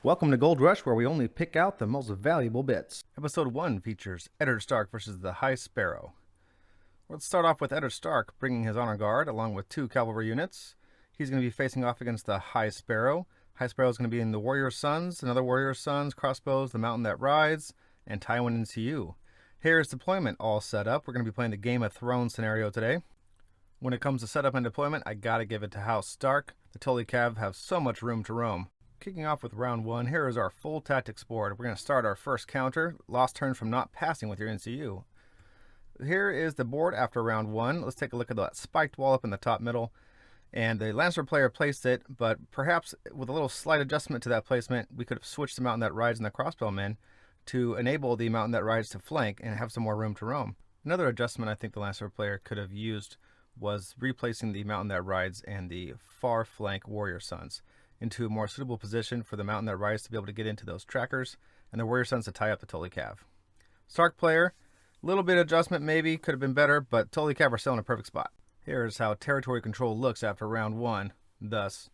Welcome to Gold Rush, where we only pick out the most valuable bits. Episode 1 features Eddard Stark versus the High Sparrow. Let's start off with Eddard Stark bringing his honor guard along with 2 cavalry units. He's going to be facing off against the High Sparrow. High Sparrow is going to be in the Warrior Sons, another Warrior Sons, crossbows, the Mountain That Rides, and Tywin NCU. Here's deployment all set up. We're going to be playing the Game of Thrones scenario today. When it comes to setup and deployment, I gotta give it to House Stark. The Tully Cav have so much room to roam. Kicking off with round 1, here is our full tactics board. We're going to start our first counter, lost turns from not passing with your NCU. Here is the board after round 1. Let's take a look at that spiked wall up in the top middle. And the Lancer player placed it, but perhaps with a little slight adjustment to that placement, we could have switched the Mountain That Rides and the crossbowmen to enable the Mountain That Rides to flank and have some more room to roam. Another adjustment I think the Lancer player could have used was replacing the Mountain That Rides and the far flank Warrior Sons into a more suitable position for the Mountain That Rides to be able to get into those trackers, and the Warrior Sons to tie up the Tully Cav. Stark player, a little bit of adjustment maybe, could have been better, but Tully Cav are still in a perfect spot. Here's how territory control looks after round 1. Thus,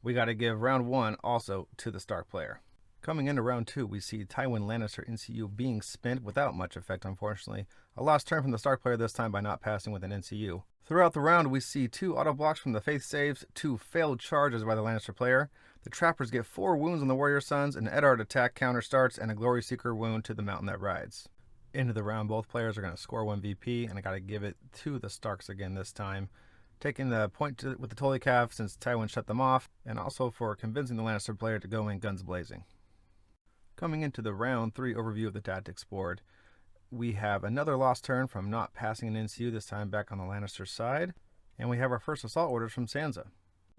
we got to give round 1 also to the Stark player. Coming into round 2, we see Tywin Lannister NCU being spent without much effect, unfortunately. A lost turn from the Stark player this time by not passing with an NCU. Throughout the round, we see 2 auto blocks from the Faith saves, 2 failed charges by the Lannister player. The Trappers get 4 wounds on the Warrior Sons, an Eddard attack counter starts, and a Glory Seeker wound to the Mountain That Rides. Into the round, both players are going to score 1 VP, and I got to give it to the Starks again this time. Taking the point with the Tully Cav since Tywin shut them off, and also for convincing the Lannister player to go in guns blazing. Coming into the round 3 overview of the tactics board, we have another lost turn from not passing an NCU, this time back on the Lannister side. And we have our first assault orders from Sansa.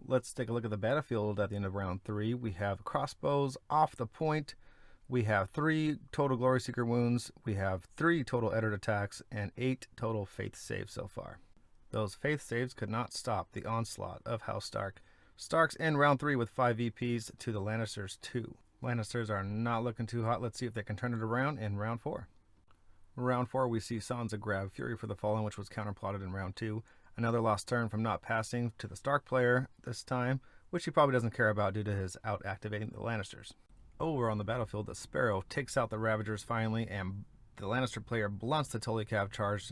Let's take a look at the battlefield at the end of round 3. We have crossbows off the point. We have 3 total Glory Seeker wounds. We have 3 total Eddard attacks and 8 total Faith saves so far. Those Faith saves could not stop the onslaught of House Stark. Starks in round 3 with 5 VPs to the Lannisters 2. Lannisters are not looking too hot. Let's see if they can turn it around in round 4. Round 4, we see Sansa grab Fury for the Fallen, which was counterplotted in round 2. Another lost turn from not passing to the Stark player this time, which he probably doesn't care about due to his out-activating the Lannisters. Over on the battlefield, the Sparrow takes out the Ravagers finally, and the Lannister player blunts the Tully Cav charge,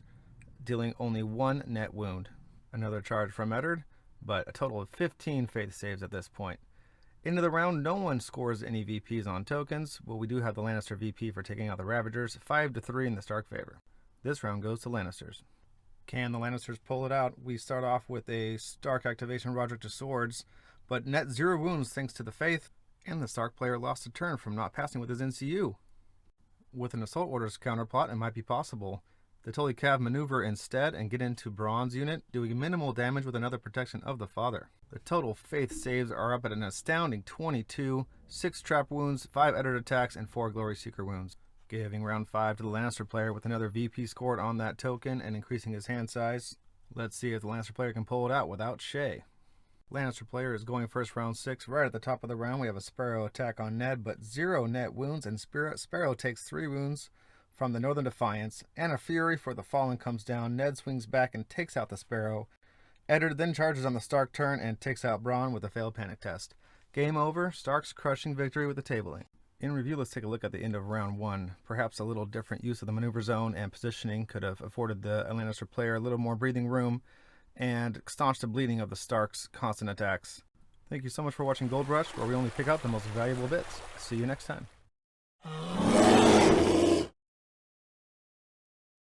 dealing only 1 net wound. Another charge from Eddard, but a total of 15 Faith saves at this point. Into the round, no one scores any VPs on tokens, but we do have the Lannister VP for taking out the Ravagers, 5-3 in the Stark favor. This round goes to Lannisters. Can the Lannisters pull it out? We start off with a Stark activation Roderick to Swords, but net 0 wounds thanks to the Faith, and the Stark player lost a turn from not passing with his NCU. With an Assault Orders counterplot, it might be possible. The Tully Cav maneuver instead and get into Bronze unit, doing minimal damage with another protection of the Father. The total Faith saves are up at an astounding 22, 6 trap wounds, 5 Eddard attacks, and 4 Glory Seeker wounds. Giving round 5 to the Lannister player with another VP scored on that token and increasing his hand size. Let's see if the Lannister player can pull it out without Shay. Lannister player is going first round 6. Right at the top of the round, we have a Sparrow attack on Ned, but 0 net wounds, and Sparrow takes 3 wounds from the Northern Defiance, and a Fury for the Fallen comes down. Ned swings back and takes out the Sparrow. Eddard then charges on the Stark turn and takes out Bronn with a failed panic test. Game over, Stark's crushing victory with the tabling. In review, let's take a look at the end of round 1. Perhaps a little different use of the maneuver zone and positioning could have afforded the Lannister player a little more breathing room and staunched the bleeding of the Stark's constant attacks. Thank you so much for watching Gold Rush, where we only pick out the most valuable bits. See you next time.